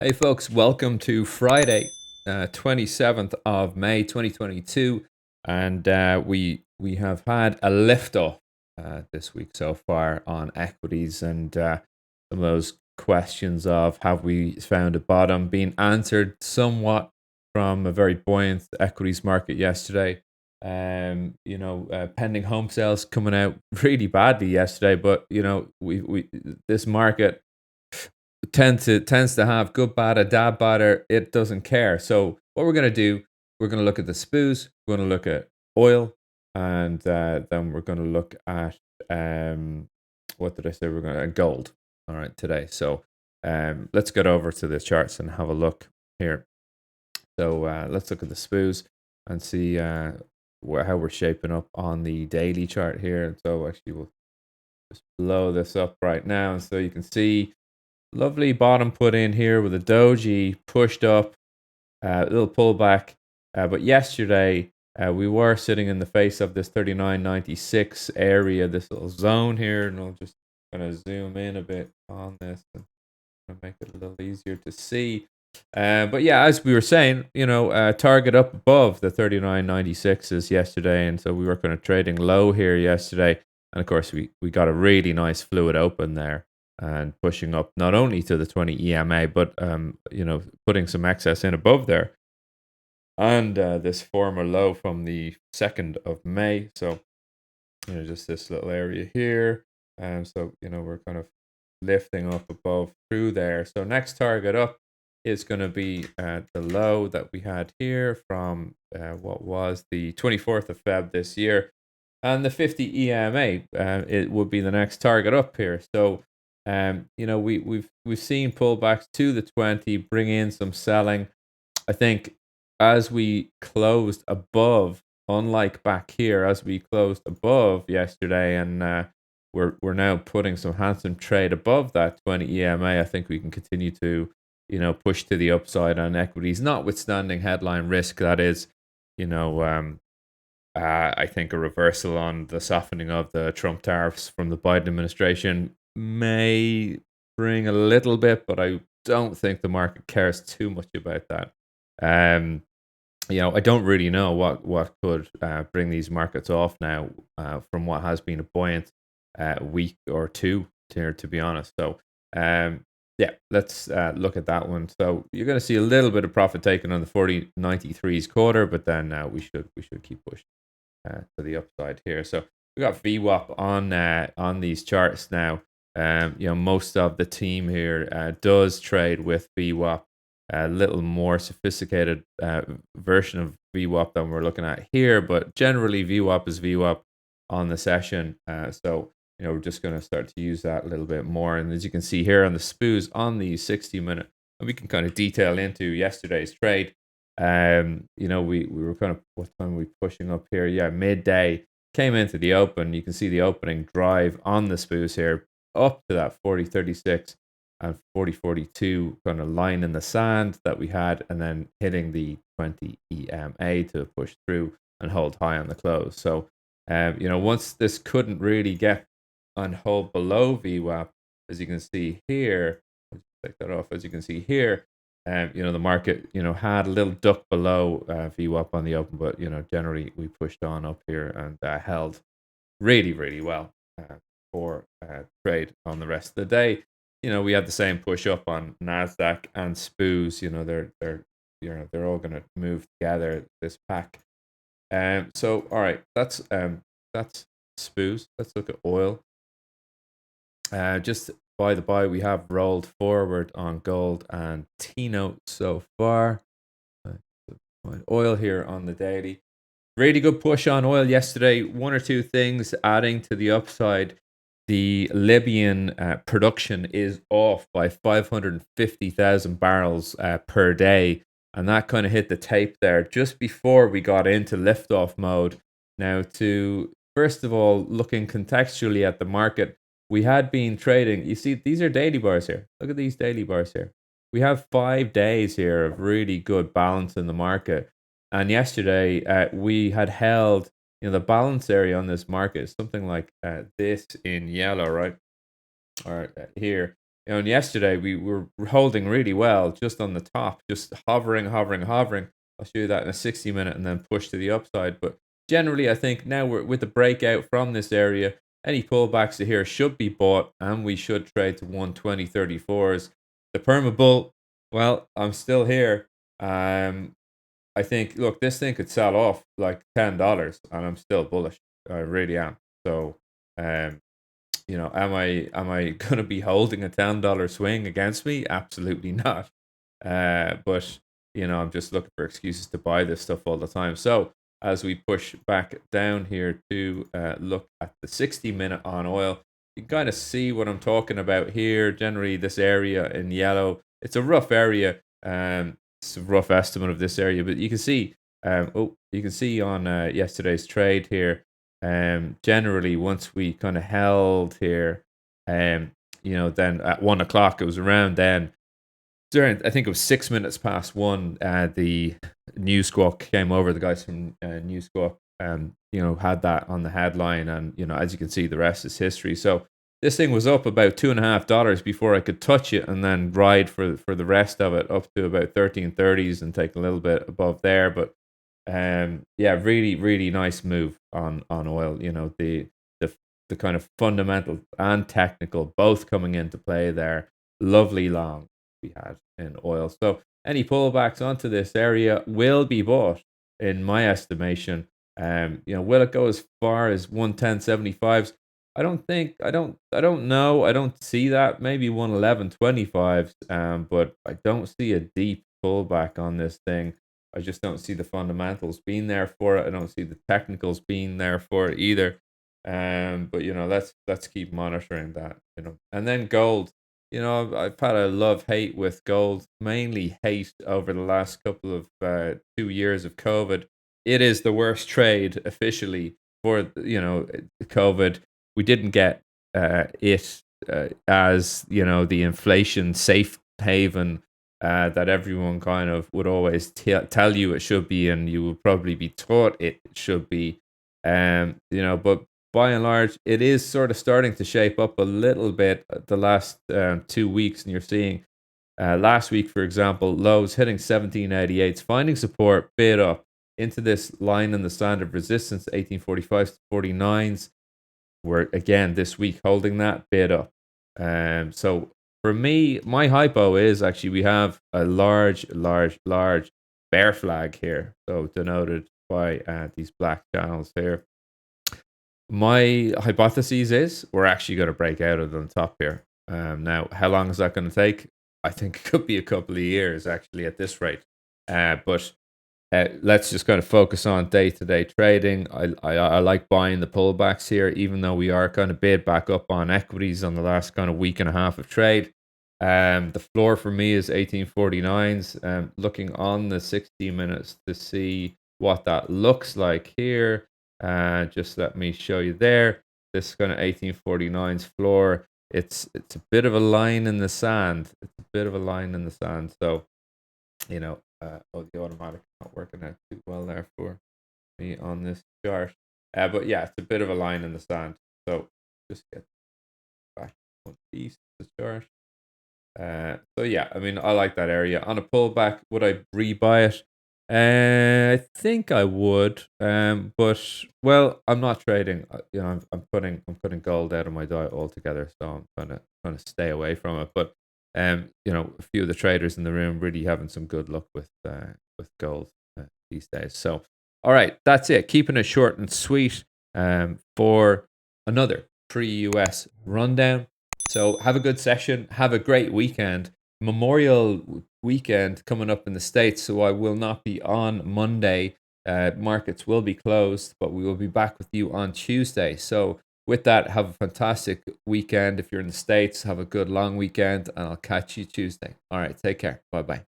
Hey folks, welcome to Friday, 27th of May 2022. And we have had a liftoff this week so far on equities, and some of those questions of have we found a bottom being answered somewhat from a very buoyant equities market yesterday. Pending home sales coming out really badly yesterday, but we this market tends to have good batter, dad batter. It doesn't care. So what we're gonna do, we're gonna look at the SPOs, we're gonna look at oil, and then we're gonna look at what did I say? We're gonna gold. All right, today. So let's get over to the charts and have a look here. So let's look at the SPOs and see how we're shaping up on the daily chart here. So actually, we'll just blow this up right now, so you can see lovely bottom put in here with a doji pushed up, a little pullback. But yesterday, we were sitting in the face of this 39.96 area, this little zone here. And I'll just kind of zoom in a bit on this and make it a little easier to see. But yeah, as we were saying, target up above the 39.96s yesterday. And so we were kind of trading low here yesterday. And of course, we got a really nice fluid open there and pushing up not only to the 20 EMA, but putting some excess in above there, and this former low from the 2nd of May. So just this little area here, and so we're kind of lifting up above through there. So next target up is going to be the low that we had here from what was the 24th of Feb this year, and the 50 EMA. It would be the next target up here. So we've seen pullbacks to the 20, bring in some selling. I think as we closed above, unlike back here, as we closed above yesterday, and we're now putting some handsome trade above that 20 EMA. I think we can continue to push to the upside on equities, notwithstanding headline risk. That is, I think a reversal on the softening of the Trump tariffs from the Biden administration may bring a little bit, but I don't think the market cares too much about that. I don't really know what could bring these markets off now from what has been a buoyant week or two here, to be honest. So, yeah, let's look at that one. So you're going to see a little bit of profit taken on the 40.93s quarter, but then we should keep pushing to the upside here. So we got VWAP on these charts now. Most of the team here does trade with VWAP, a little more sophisticated version of VWAP than we're looking at here, but generally VWAP is VWAP on the session. So we're just going to start to use that a little bit more. And as you can see here on the SPOs on the 60-minute, and we can kind of detail into yesterday's trade. We were kind of, what time are we pushing up here? Yeah, midday. Came into the open. You can see the opening drive on the SPOs here up to that 40.36 and 40.42 kind of line in the sand that we had, and then hitting the 20 EMA to push through and hold high on the close. So, once this couldn't really get and hold below VWAP, as you can see here, I'll just take that off. As you can see here, the market, had a little duck below VWAP on the open, but generally we pushed on up here and held really, really well for trade on the rest of the day. We had the same push up on Nasdaq and SPOs. They're all going to move together, this pack. So all right, that's SPOs. Let's look at oil. Just by the by, we have rolled forward on gold and T-note so far. Oil here on the daily. Really good push on oil yesterday. One or two things adding to the upside. The Libyan production is off by 550,000 barrels per day. And that kind of hit the tape there just before we got into liftoff mode. Now, first of all, looking contextually at the market, we had been trading. You see, these are daily bars here. Look at these daily bars here. We have 5 days here of really good balance in the market. And yesterday, we had held, the balance area on this market is something like this in yellow, right? Or here. And yesterday we were holding really well, just on the top, just hovering, hovering, hovering. I'll show you that in a 60 minute and then push to the upside. But generally, I think now we're with the breakout from this area. Any pullbacks to here should be bought, and we should trade to 120.34s. The perma bull, well, I'm still here. I think, look, this thing could sell off like $10, and I'm still bullish. I really am. So, um, am I going to be holding a $10 swing against me? Absolutely not. But I'm just looking for excuses to buy this stuff all the time. So as we push back down here to look at the 60-minute on oil, you can kind of see what I'm talking about here. Generally, this area in yellow, it's a rough area. It's a rough estimate of this area, but you can see. You can see on yesterday's trade here. Generally, once we kind of held here, then at 1 o'clock, it was around then. I think it was 6 minutes past one. The News Squawk came over. The guys from News Squawk, had that on the headline, and as you can see, the rest is history. So this thing was up about $2.50 before I could touch it, and then ride for the rest of it up to about 1330s and take a little bit above there. But yeah, really, really nice move on oil. The kind of fundamental and technical both coming into play there. Lovely long we had in oil. So any pullbacks onto this area will be bought, in my estimation. Will it go as far as 110.75s? I don't know. I don't see that. Maybe 111.25s. But I don't see a deep pullback on this thing. I just don't see the fundamentals being there for it. I don't see the technicals being there for it either. But let's keep monitoring that. And then gold. I've had a love hate with gold, mainly hate over the last couple of 2 years of COVID. It is the worst trade officially for COVID. We didn't get it as the inflation safe haven that everyone kind of would always tell you it should be, and you will probably be taught it should be. But by and large, it is sort of starting to shape up a little bit the last 2 weeks, and you're seeing last week, for example, lows hitting 1788s, finding support, bid up into this line in the standard resistance, 1845s to 49s. We're again this week holding that bid up. So for me, my hypo is actually we have a large, large, large bear flag here. So denoted by these black channels here. My hypothesis is we're actually going to break out of the top here. Now, how long is that going to take? I think it could be a couple of years actually at this rate. But let's just kind of focus on day-to-day trading. I like buying the pullbacks here, even though we are kind of bid back up on equities on the last kind of week and a half of trade. The floor for me is 1849s. Looking on the 60 minutes to see what that looks like here. Just let me show you there. This kind of 1849s floor. It's a bit of a line in the sand. It's a bit of a line in the sand. So, the automatic not working out too well there for me on this chart. But yeah, it's a bit of a line in the sand. So just get back one piece of the chart. So yeah, I mean, I like that area. On a pullback, would I rebuy it? I think I would. But well, I'm not trading. I'm putting gold out of my diet altogether. So I'm trying to stay away from it. But a few of the traders in the room really having some good luck with gold these days. So all right, that's it. Keeping it short and sweet. For another pre-US rundown. So have a good session. Have a great weekend. Memorial weekend coming up in the States, so I will not be on Monday. Markets will be closed, but we will be back with you on Tuesday. So with that, have a fantastic weekend. If you're in the States, have a good long weekend, and I'll catch you Tuesday. All right, take care. Bye-bye.